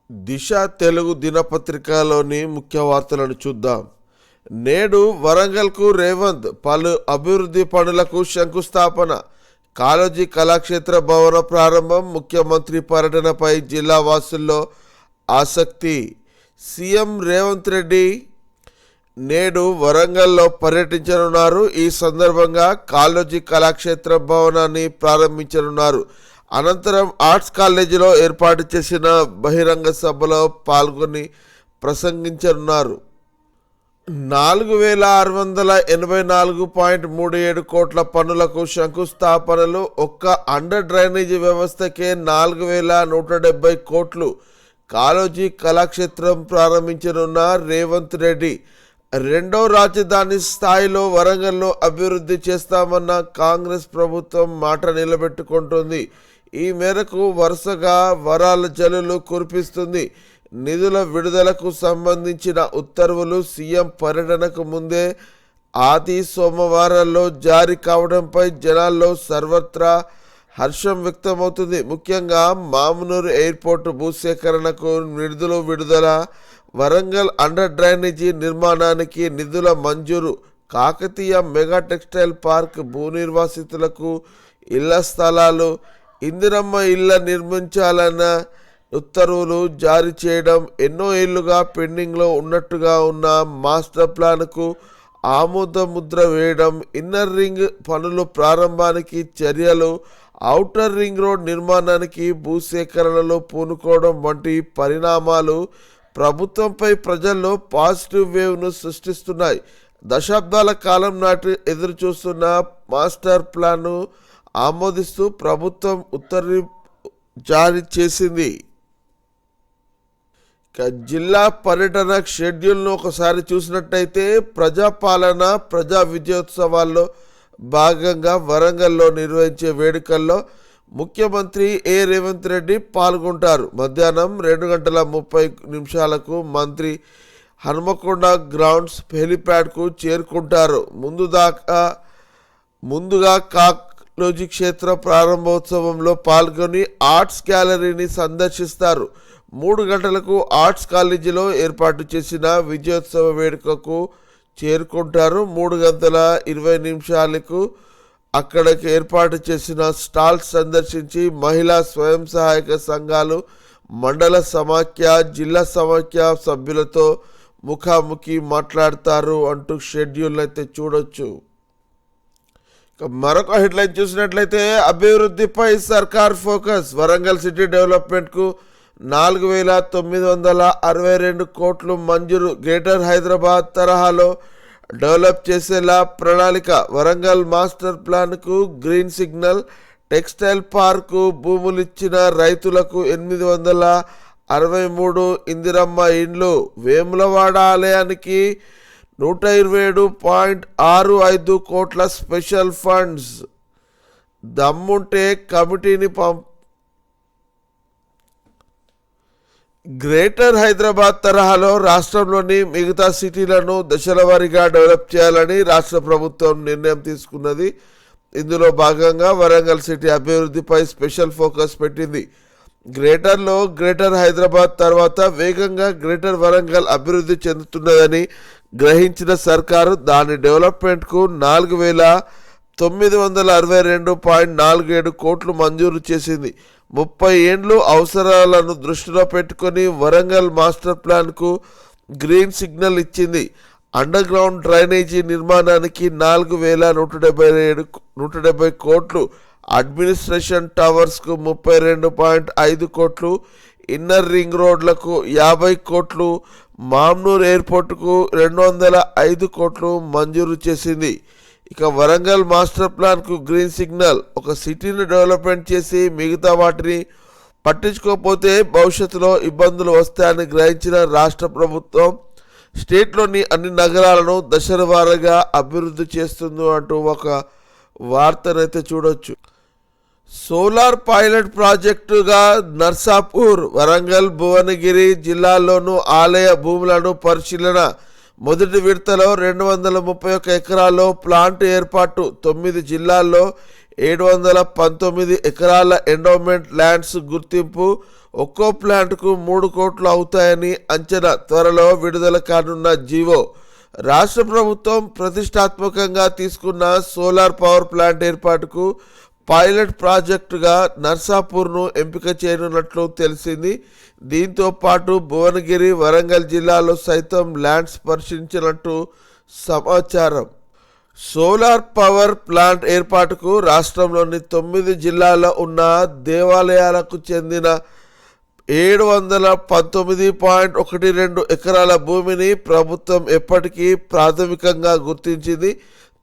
దిశ తెలుగు దినపత్రికలోని ముఖ్య వార్తలను చూద్దాం. నేడు వరంగల్కు రేవంత్ పలు అభివృద్ధి పనులకు శంకుస్థాపన. కాళోజీ కళాక్షేత్ర భవన ప్రారంభం. ముఖ్యమంత్రి పర్యటనపై జిల్లా వాసుల్లో ఆసక్తి. సీఎం రేవంత్ రెడ్డి నేడు వరంగల్లో పర్యటించనున్నారు. ఈ సందర్భంగా కాళోజీ కళాక్షేత్ర భవనాన్ని ప్రారంభించనున్నారు. అనంతరం ఆర్ట్స్ కాలేజీలో ఏర్పాటు చేసిన బహిరంగ సభలో పాల్గొని ప్రసంగించనున్నారు. 4684.37 కోట్ల పనులకు శంకుస్థాపనలు. ఒక్క అండర్ డ్రైనేజీ వ్యవస్థకే 4170 కోట్లు. కాళోజీ కళాక్షేత్రం ప్రారంభించనున్న రేవంత్ రెడ్డి రెండో రాజధాని స్థాయిలో వరంగల్లో అభివృద్ధి చేస్తామన్న కాంగ్రెస్ ప్రభుత్వం మాట నిలబెట్టుకుంటుంది. ఈ మేరకు వరుసగా వరాల జల్లులు కురిపిస్తుంది. నిధుల విడుదలకు సంబంధించిన ఉత్తర్వులు సీఎం పర్యటనకు ముందే ఆది సోమవారాల్లో జారీ కావడంపై జనాల్లో సర్వత్రా హర్షం వ్యక్తమవుతుంది. ముఖ్యంగా మామునూరు ఎయిర్పోర్టు భూసేకరణకు నిధుల విడుదల, వరంగల్ అండర్ డ్రైనేజీ నిర్మాణానికి నిధుల మంజూరు, కాకతీయ మెగా టెక్స్టైల్ పార్క్ భూ నిర్వాసితులకు ఇళ్ల స్థలాలు, ఇందిరమ్మ ఇళ్ల నిర్మించాలన్న ఉత్తర్వులు జారీ చేయడం, ఎన్నో ఏళ్లుగా పెండింగ్లో ఉన్నట్టుగా ఉన్న మాస్టర్ ప్లాన్కు ఆమోద ముద్ర వేయడం, ఇన్నర్ రింగ్ పనులు ప్రారంభానికి చర్యలు, ఔటర్ రింగ్ రోడ్ నిర్మాణానికి భూసేకరణలో పూనుకోవడం వంటి పరిణామాలు ప్రభుత్వంపై ప్రజల్లో పాజిటివ్ వేవ్ను సృష్టిస్తున్నాయి. దశాబ్దాల కాలం నాటి ఎదురు చూస్తున్న మాస్టర్ ప్లాన్ను ఆమోదిస్తూ ప్రభుత్వం ఉత్తర్వు జారీ చేసింది. జిల్లా పర్యటన షెడ్యూల్ను ఒకసారి చూసినట్టయితే ప్రజాపాలన ప్రజా విజయోత్సవాల్లో భాగంగా వరంగల్లో నిర్వహించే వేడుకల్లో ముఖ్యమంత్రి రేవంత్ రెడ్డి పాల్గొంటారు. మధ్యాహ్నం 2:30 మంత్రి హన్మకొండ గ్రౌండ్స్ హెలిప్యాడ్కు చేరుకుంటారు. ముందుగా కాళోజీ క్షేత్ర ప్రారంభోత్సవంలో పాల్గొని ఆర్ట్స్ గ్యాలరీని సందర్శిస్తారు. 3 గంటలకు ఆర్ట్స్ కాలేజీలో ఏర్పాటు చేసిన విజయోత్సవ వేడుకకు చేరుకుంటారు. 3:20 అక్కడికి ఏర్పాటు చేసిన స్టాల్స్ సందర్శించి మహిళా స్వయం సహాయక సంఘాలు, మండల సమాఖ్య, జిల్లా సమాఖ్య సభ్యులతో ముఖాముఖి మాట్లాడతారు అంటూ షెడ్యూల్ అయితే చూడొచ్చు. మరొక హెడ్లైన్ చూసినట్లయితే అభివృద్ధిపై సర్కార్ ఫోకస్. వరంగల్ సిటీ డెవలప్మెంట్కు 4962 కోట్లు మంజూరు. గ్రేటర్ హైదరాబాద్ తరహాలో డెవలప్ చేసేలా ప్రణాళిక. వరంగల్ మాస్టర్ ప్లాన్కు గ్రీన్ సిగ్నల్. టెక్స్టైల్ పార్కు భూములిచ్చిన రైతులకు 863 ఇందిరమ్మ ఇండ్లు. వేములవాడ ఆలయానికి 127.65 కోట్ల స్పెషల్ ఫండ్స్. దమ్ముంటే కమిటీని గ్రేటర్ హైదరాబాద్ తరహాలో రాష్ట్రంలోని మిగతా సిటీలను దశలవారీగా డెవలప్ చేయాలని రాష్ట్ర ప్రభుత్వం నిర్ణయం తీసుకున్నది. ఇందులో భాగంగా వరంగల్ సిటీ అభివృద్ధిపై స్పెషల్ ఫోకస్ పెట్టింది. గ్రేటర్ హైదరాబాద్ తర్వాత వేగంగా గ్రేటర్ వరంగల్ అభివృద్ధి చెందుతున్నదని గ్రహించిన సర్కారు దాని డెవలప్మెంట్కు 4962.47 కోట్లు మంజూరు చేసింది. 30 ఏండ్లు అవసరాలను దృష్టిలో పెట్టుకొని వరంగల్ మాస్టర్ ప్లాన్కు గ్రీన్ సిగ్నల్ ఇచ్చింది. అండర్ గ్రౌండ్ డ్రైనేజీ నిర్మాణానికి 4170 కోట్లు. అడ్మినిస్ట్రేషన్ టవర్స్కు 32.5 కోట్లు. ఇన్నర్ రింగ్ రోడ్లకు 50 కోట్లు. మామ్నూర్ ఎయిర్పోర్టుకు 205 కోట్లు మంజూరు చేసింది. ఇక వరంగల్ మాస్టర్ ప్లాన్కు గ్రీన్ సిగ్నల్. ఒక సిటీని డెవలప్మెంట్ చేసి మిగతా వాటిని పట్టించుకోకపోతే భవిష్యత్తులో ఇబ్బందులు వస్తాయని గ్రహించిన రాష్ట్ర ప్రభుత్వం స్టేట్లోని అన్ని నగరాలను దశల వారీగా అభివృద్ధి చేస్తుంది అంటూ ఒక వార్తనైతే చూడొచ్చు. సోలార్ పైలట్ ప్రాజెక్టుగా నర్సాపూర్, వరంగల్, భువనగిరి జిల్లాల్లోనూ ఆలయ భూములను పరిశీలన. మొదటి విడతలో 231 ఎకరాల్లో ప్లాంట్ ఏర్పాటు. 9 జిల్లాల్లో 719 ఎకరాల ఎండోమెంట్ ల్యాండ్స్ గుర్తింపు, ఒక్కో ప్లాంట్కు 3 కోట్లు అవుతాయని అంచనా. త్వరలో విడుదల కానున్న జీవో. రాష్ట్ర ప్రభుత్వం ప్రతిష్టాత్మకంగా తీసుకున్న సోలార్ పవర్ ప్లాంట్ ఏర్పాటుకు పైలట్ ప్రాజెక్టుగా నర్సాపూర్ను ఎంపిక చేయనున్నట్లు తెలిసింది. దీంతో పాటు భువనగిరి, వరంగల్ జిల్లాలో సైతం ల్యాండ్స్ పరిశీలించినట్టు సమాచారం. సోలార్ పవర్ ప్లాంట్ ఏర్పాటుకు రాష్ట్రంలోని 9 జిల్లాల్లో ఉన్న దేవాలయాలకు చెందిన 719.12 ఎకరాల భూమిని ప్రభుత్వం ఎప్పటికీ ప్రాథమికంగా గుర్తించింది.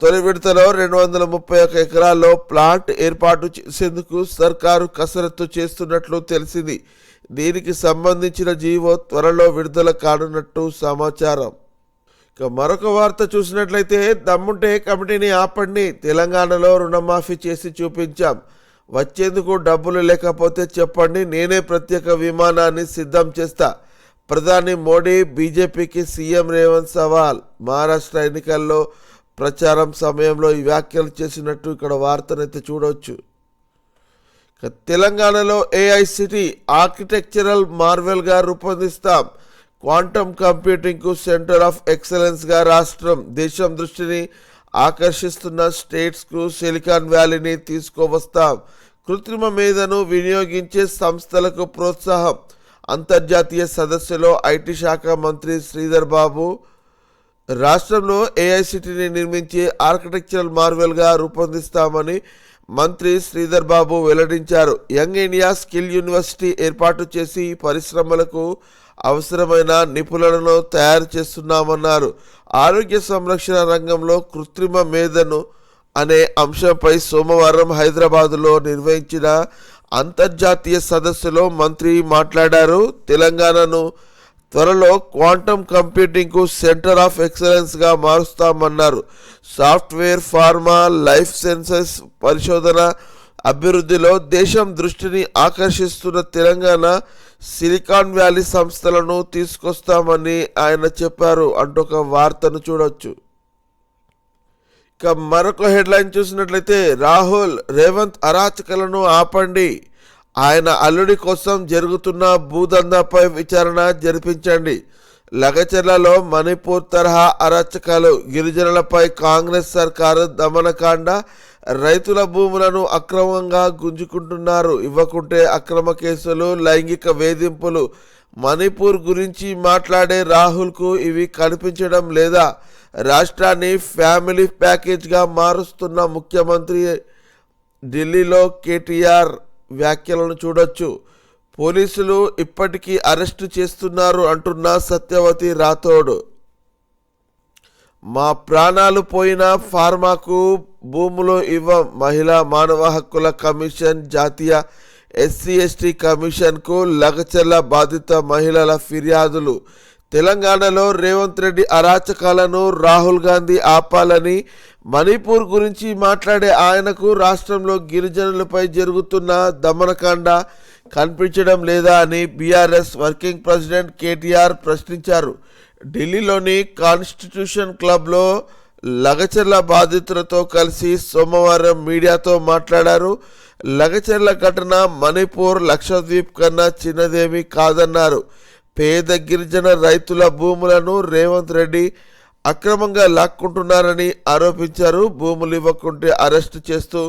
తొలి విడతలో 231 ఎకరాల్లో ప్లాంట్ ఏర్పాటు చేసేందుకు సర్కారు కసరత్తు చేస్తున్నట్లు తెలిసింది. దీనికి సంబంధించిన జీవో త్వరలో విడుదల కానున్నట్టు సమాచారం. ఇక మరొక వార్త చూసినట్లయితే, దమ్ముంటే కమిటీని ఆపండి, తెలంగాణలో రుణమాఫీ చేసి చూపించాం, వచ్చేందుకు డబ్బులు లేకపోతే చెప్పండి, నేనే ప్రత్యేక విమానాన్ని సిద్ధం చేస్తా. ప్రధాని మోడీ బీజేపీకి సీఎం రేవంత్ సవాల్. మహారాష్ట్ర ఎన్నికల్లో ప్రచారం సమయంలో ఈ వ్యాఖ్యలు చేసినట్టు ఇక్కడ వార్తనైతే చూడవచ్చు. తెలంగాణలో ఏఐసిటి ఆర్కిటెక్చరల్ మార్వెల్గా రూపొందిస్తాం. క్వాంటమ్ కంప్యూటింగ్కు సెంటర్ ఆఫ్ ఎక్సలెన్స్గా రాష్ట్రం. దేశం దృష్టిని ఆకర్షిస్తున్న స్టేట్స్కు సిలికాన్ వ్యాలీని తీసుకువస్తాం. కృత్రిమ మేధను వినియోగించే సంస్థలకు ప్రోత్సాహం. అంతర్జాతీయ సదస్సులో ఐటీ శాఖ మంత్రి శ్రీధర్ బాబు. రాష్ట్రంలో ఏఐసిటిని నిర్మించి ఆర్కిటెక్చరల్ మార్వెల్గా రూపొందిస్తామని మంత్రి శ్రీధర్ బాబు వెల్లడించారు. యంగ్ ఇండియా స్కిల్ యూనివర్సిటీ ఏర్పాటు చేసి పరిశ్రమలకు అవసరమైన నిపుణులను తయారు చేస్తున్నామన్నారు. ఆరోగ్య సంరక్షణ రంగంలో కృత్రిమ మేధను అనే అంశంపై సోమవారం హైదరాబాదులో నిర్వహించిన అంతర్జాతీయ సదస్సులో మంత్రి మాట్లాడారు. తెలంగాణను త్వరలో క్వాంటమ్ కంప్యూటింగ్కు సెంటర్ ఆఫ్ ఎక్సలెన్స్గా మారుస్తామన్నారు. సాఫ్ట్వేర్, ఫార్మా, లైఫ్ సైన్సెస్ పరిశోధన అభివృద్ధిలో దేశం దృష్టిని ఆకర్షిస్తున్న తెలంగాణ సిలికాన్ వ్యాలీ సంస్థలను తీసుకొస్తామని ఆయన చెప్పారు అంటూ ఒక వార్తను చూడొచ్చు. ఇక మరొక హెడ్లైన్ చూసినట్లయితే, రాహుల్ రేవంత్ అరాచకలను ఆపండి, ఆయన అల్లుడి కోసం జరుగుతున్న భూదందాపై విచారణ జరిపించండి. లగచర్లలో మణిపూర్ తరహా అరాచకాలు, గిరిజనులపై కాంగ్రెస్ సర్కారు దమనకాండ, రైతుల భూములను అక్రమంగా గుంజుకుంటున్నారు, ఇవ్వకుంటే అక్రమ కేసులు, లైంగిక వేధింపులు. మణిపూర్ గురించి మాట్లాడే రాహుల్కు ఇవి కనిపించడం లేదా? రాష్ట్రాన్ని ఫ్యామిలీ ప్యాకేజ్గా మారుస్తున్న ముఖ్యమంత్రి. ఢిల్లీలో కేటీఆర్ వ్యాఖ్యలను చూడొచ్చు. పోలీసులు ఇప్పటికీ అరెస్టు చేస్తున్నారు అంటున్న సత్యవతి రాథోడ్. మా ప్రాణాలు పోయిన ఫార్మాకు భూములు ఇవ్వం. మహిళా మానవ హక్కుల కమిషన్, జాతీయ ఎస్సీ/ఎస్టీ కమిషన్కు లగచర్ల బాధిత మహిళల ఫిర్యాదులు. తెలంగాణలో రేవంత్ రెడ్డి అరాచకాలను రాహుల్ గాంధీ ఆపాలని, మణిపూర్ గురించి మాట్లాడే ఆయనకు రాష్ట్రంలో గిరిజనులపై జరుగుతున్న దమనకాండ కనిపించడం లేదా అని బీఆర్ఎస్ వర్కింగ్ ప్రెసిడెంట్ కేటీఆర్ ప్రశ్నించారు. ఢిల్లీలోని కాన్స్టిట్యూషన్ క్లబ్లో లగచర్ల బాధితులతో కలిసి సోమవారం మీడియాతో మాట్లాడారు. లగచర్ల ఘటన మణిపూర్, లక్షద్వీప్ కన్నా చిన్నదేమీ కాదన్నారు. పేద గిరిజన రైతుల భూములను రేవంత్ రెడ్డి అక్రమంగా లాక్కుంటున్నారని ఆరోపించారు. భూములు ఇవ్వకుంటే అరెస్టు చేస్తూ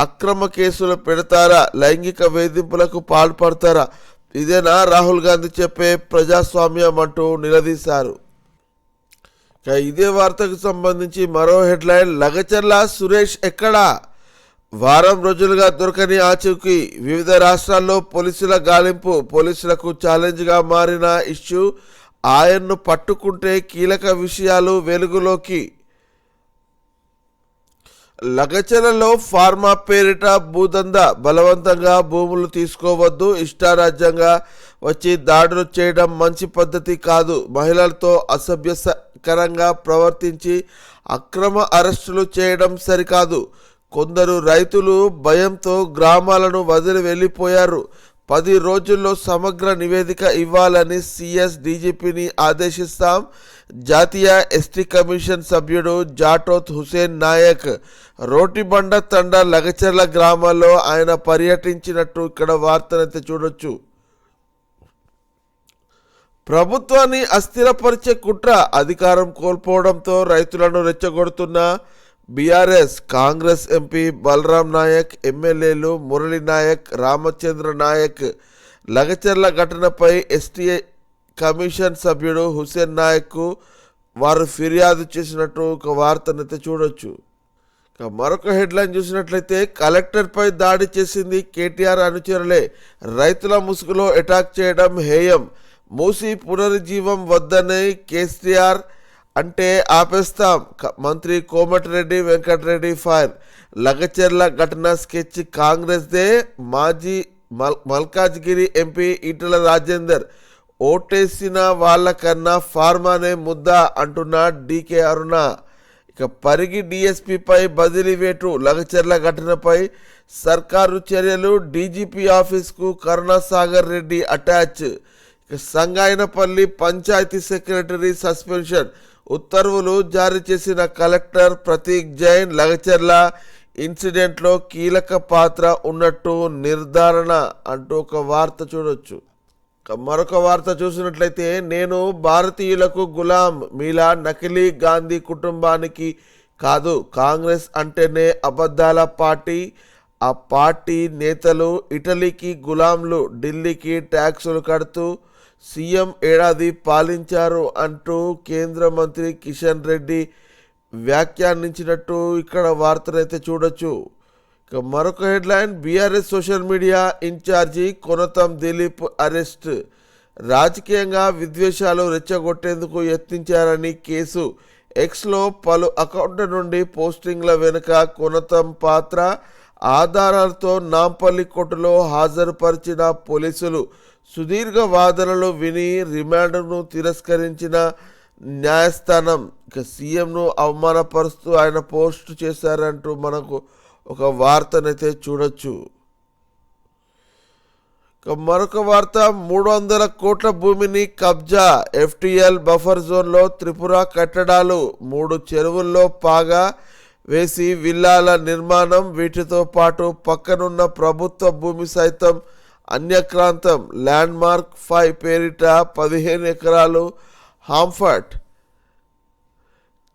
అక్రమ కేసులు పెడతారా? లైంగిక వేధింపులకు పాల్పడతారా? ఇదేనా రాహుల్ గాంధీ చెప్పే ప్రజాస్వామ్యం అంటూ నిలదీశారు. ఇదే వార్తకు సంబంధించి మరో హెడ్లైన్, లగచర్ల సురేష్ ఎక్కడా? వారం రోజులుగా దొరకని ఆచూకీ. వివిధ రాష్ట్రాల్లో పోలీసుల గాలింపు. పోలీసులకు ఛాలెంజ్గా మారిన ఇష్యూ. ఆయన్ను పట్టుకుంటే కీలక విషయాలు వెలుగులోకి. లగచర్లలో ఫార్మా పేరిట భూదందా. బలవంతంగా భూములు తీసుకోవద్దు. ఇష్టారాజ్యంగా వచ్చి దాడులు చేయడం మంచి పద్ధతి కాదు. మహిళలతో అసభ్యకరంగా ప్రవర్తించి అక్రమ అరెస్టులు చేయడం సరికాదు. కొందరు రైతులు భయంతో గ్రామాలను వదిలి వెళ్ళిపోయారు. 10 రోజుల్లో సమగ్ర నివేదిక ఇవ్వాలని సిఎస్ డీజీపీని ఆదేశిస్తాం. జాతీయ ఎస్టీ కమిషన్ సభ్యుడు జాటోత్ హుసేన్ నాయక్ రోటిబండ తండ లగచర్ల గ్రామాల్లో ఆయన పర్యటించినట్టు ఇక్కడ వార్తనైతే చూడొచ్చు. ప్రభుత్వాన్ని అస్థిరపరిచే కుట్ర, అధికారం కోల్పోవడంతో రైతులను రెచ్చగొడుతున్న బీఆర్ఎస్, కాంగ్రెస్ ఎంపీ బలరాం నాయక్, ఎమ్మెల్యేలు మురళీ నాయక్, రామచంద్ర నాయక్ లగచర్ల ఘటనపై ఎస్టీ కమిషన్ సభ్యుడు హుసేన్ నాయక్ వారు ఫిర్యాదు చేసినట్టు ఒక వార్తనైతే చూడొచ్చు. మరొక హెడ్లైన్ చూసినట్లయితే కలెక్టర్పై దాడి చేసింది కేటీఆర్ అనుచరులే, రైతుల ముసుగులో అటాక్ చేయడం హేయం, మూసి పునరుజ్జీవం వద్దని కేసీఆర్ అంటే ఆపేస్తాం, మంత్రి కోమటిరెడ్డి వెంకటరెడ్డి ఫైర్, లగచర్ల ఘటన స్కెచ్ కాంగ్రెస్దే, మాజీ మల్కాజ్గిరి ఎంపీ ఈటల రాజేందర్ ఓటేసిన వాళ్ళకన్నా ఫార్మానే ముద్ద అంటున్న డీకే అరుణ. ఇక పరిగి డిఎస్పీపై బదిలీ వేటు, లగచర్ల ఘటనపై సర్కారు చర్యలు, డీజీపీ ఆఫీస్కు కరుణాసాగర్ రెడ్డి అటాచ్. ఇక సంగాయనపల్లి పంచాయతీ సెక్రటరీ సస్పెన్షన్, ఉత్తర్వులు జారీ చేసిన కలెక్టర్ ప్రతీక్ జైన్, లగచర్ల ఇన్సిడెంట్లో కీలక పాత్ర ఉన్నట్టు నిర్ధారణ అంటూ ఒక వార్త చూడొచ్చు. మరొక వార్త చూసినట్లయితే నేను భారతీయులకు గులాం, మీలా నకిలీ గాంధీ కుటుంబానికి కాదు, కాంగ్రెస్ అంటేనే అబద్ధాల పార్టీ, ఆ పార్టీ నేతలు ఇటలీకి గులాంలు, ఢిల్లీకి ట్యాక్సులు కడుతూ సీఎం ఏడాది పాలించారు అంటూ కేంద్ర మంత్రి కిషన్ రెడ్డి వ్యాఖ్యానించినట్టు ఇక్కడ వార్తనైతే చూడొచ్చు. ఇక మరొక headline, BRS social media incharge Konatham Dilip arrest, రాజకీయంగా విద్వేషాలు రెచ్చగొట్టేందుకు యత్నించారని కేసు, ఎక్స్లో పలు అకౌంట్ల నుండి పోస్టింగ్ల వెనుక కొనతం పాత్ర, ఆధారాలతో నాంపల్లి కోర్టులో హాజరుపరిచిన పోలీసులు, సుదీర్ఘ వాదనలు విని రిమాండ్ను తిరస్కరించిన న్యాయస్థానం. ఇక సీఎంను అవమానపరుస్తూ ఆయన పోస్టు చేశారంటూ మనకు ఒక వార్తనైతే చూడొచ్చు. ఇక మరొక వార్త, 300 కోట్ల భూమిని కబ్జా, ఎఫ్టీఎల్ బఫర్ జోన్లో త్రిపుర కట్టడాలు, 3 చెరువుల్లో పాగా వేసి విల్లాల నిర్మాణం, వీటితో పాటు పక్కనున్న ప్రభుత్వ భూమి సైతం అన్యక్రాంతం, ల్యాండ్ మార్క్ 5 పేరిట 15 ఎకరాలు హాంఫర్ట్.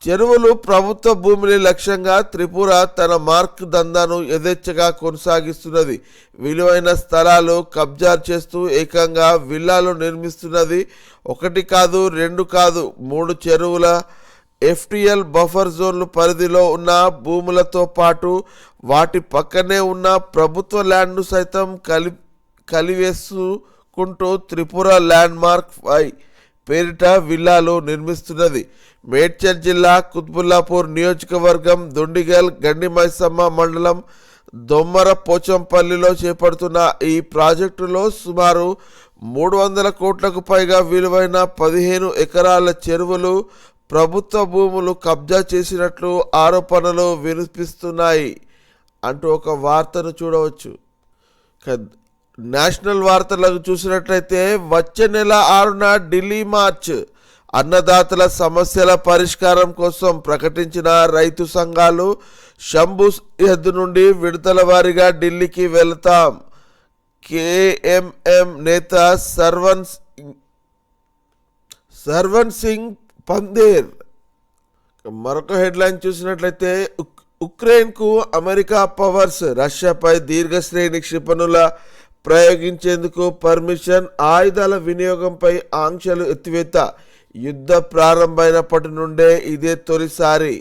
చెరువులు ప్రభుత్వ భూమిని లక్ష్యంగా త్రిపుర తన మార్క్ దందాను యథేచ్ఛగా కొనసాగిస్తున్నది. విలువైన స్థలాలు కబ్జా చేస్తూ ఏకంగా విల్లాలు నిర్మిస్తున్నది. 1 కాదు 2 కాదు 3 చెరువుల ఎఫ్టీఎల్ బఫర్ జోన్లు పరిధిలో ఉన్న భూములతో పాటు వాటి పక్కనే ఉన్న ప్రభుత్వ ల్యాండ్ను సైతం కలివేసుకుంటూ త్రిపుర ల్యాండ్ మార్క్ 5 పేరిట విల్లాలు నిర్మిస్తున్నది. మేడ్చల్ జిల్లా కుత్బుల్లాపూర్ నియోజకవర్గం దుండిగల్ గండిమైసమ్మ మండలం దొమ్మర పోచంపల్లిలో చేపడుతున్న ఈ ప్రాజెక్టులో సుమారు 300 కోట్లకు పైగా విలువైన 15 ఎకరాల చెరువులు, ప్రభుత్వ భూములు కబ్జా చేసినట్లు ఆరోపణలు వినిపిస్తున్నాయి అంటూ ఒక వార్తను చూడవచ్చు. నేషనల్ వార్తలకు చూసినట్లయితే వచ్చే నెల 6న ఢిల్లీ మార్చ్, అన్నదాతల సమస్యల పరిష్కారం కోసం ప్రకటించిన రైతు సంఘాలు శంభు సరిహద్దు నుండి విడతల వారీగా ఢిల్లీకి వెళతాం. కేఎంఎం నేత సర్వన్ సింగ్ పందేర్. మరొక హెడ్లైన్ చూసినట్లయితే ఉక్రెయిన్కు అమెరికా పవర్స్, రష్యాపై దీర్ఘశ్రేణి క్షిపణుల ప్రయోగించేందుకు పర్మిషన్, ఆయుధాల వినియోగంపై ఆంక్షలు ఎత్తివేత, యుద్ధ ప్రారంభమైనప్పటి నుండే ఇదే తొలిసారి.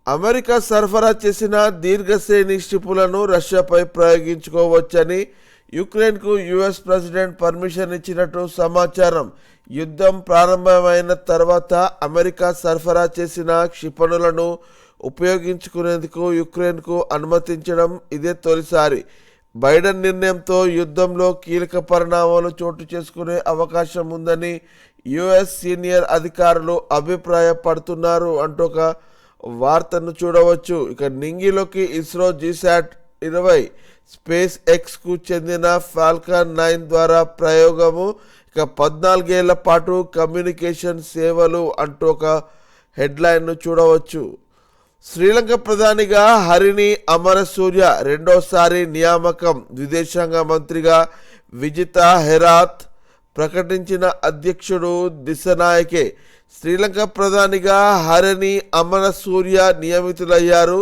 అమెరికా సరఫరా చేసిన దీర్ఘశ్రేణి క్షిపణులను రష్యాపై ప్రయోగించుకోవచ్చని యుక్రెయిన్కు యుఎస్ ప్రెసిడెంట్ పర్మిషన్ ఇచ్చినట్టు సమాచారం. యుద్ధం ప్రారంభమైన తర్వాత అమెరికా సరఫరా చేసిన క్షిపణులను ఉపయోగించుకునేందుకు యుక్రెయిన్కు అనుమతించడం ఇదే తొలిసారి. బైడెన్ నిర్ణయంతో యుద్ధంలో కీలక పరిణామాలు చోటు చేసుకునే అవకాశం ఉందని యుఎస్ సీనియర్ అధికారులు అభిప్రాయపడుతున్నారు అంటూ ఒక వార్తను చూడవచ్చు. ఇక నింగిలోకి ఇస్రో జీశాట్ 2020 స్పేస్ ఎక్స్కు చెందిన ఫాల్కన్ 9 ద్వారా ప్రయోగము. ఇక 14 ఏళ్ల పాటు కమ్యూనికేషన్ సేవలు అంటూ ఒక హెడ్లైన్ను చూడవచ్చు. శ్రీలంక ప్రధానిగా హరిణి అమరసూర్య రెండోసారి నియామకం. విదేశాంగ మంత్రిగా విజితా హెరాత్ ప్రకటించిన అధ్యక్షుడు దిశనాయకే. శ్రీలంక ప్రధానిగా హరిణి అమరసూర్య నియమితులయ్యారు.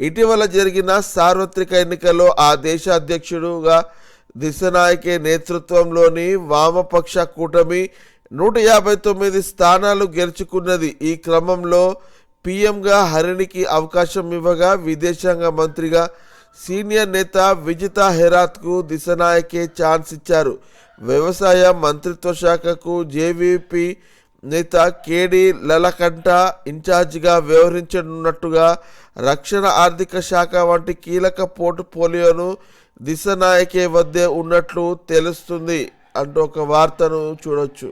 ఇటీవల జరిగిన సార్వత్రిక ఎన్నికల్లో ఆ దేశ అధ్యక్షుడుగా దిశనాయకే నేతృత్వంలోని వామపక్ష కూటమి 159 స్థానాలు గెలుచుకున్నది. ఈ క్రమంలో పీఎంగా హరిణికి అవకాశం ఇవ్వగా విదేశాంగ మంత్రిగా సీనియర్ నేత విజితా హెరాత్కు దిశనాయకే ఛాన్స్ ఇచ్చారు. వ్యవసాయ మంత్రిత్వ శాఖకు జేవీపీ నేత కేడి లలకంఠ ఇన్ఛార్జిగా వ్యవహరించనున్నట్టుగా రక్షణ ఆర్థిక శాఖ వంటి కీలక పోర్ట్ఫోలియోను దిశనాయకే వద్దే ఉన్నట్లు తెలుస్తుంది అంటూ ఒక వార్తను చూడొచ్చు.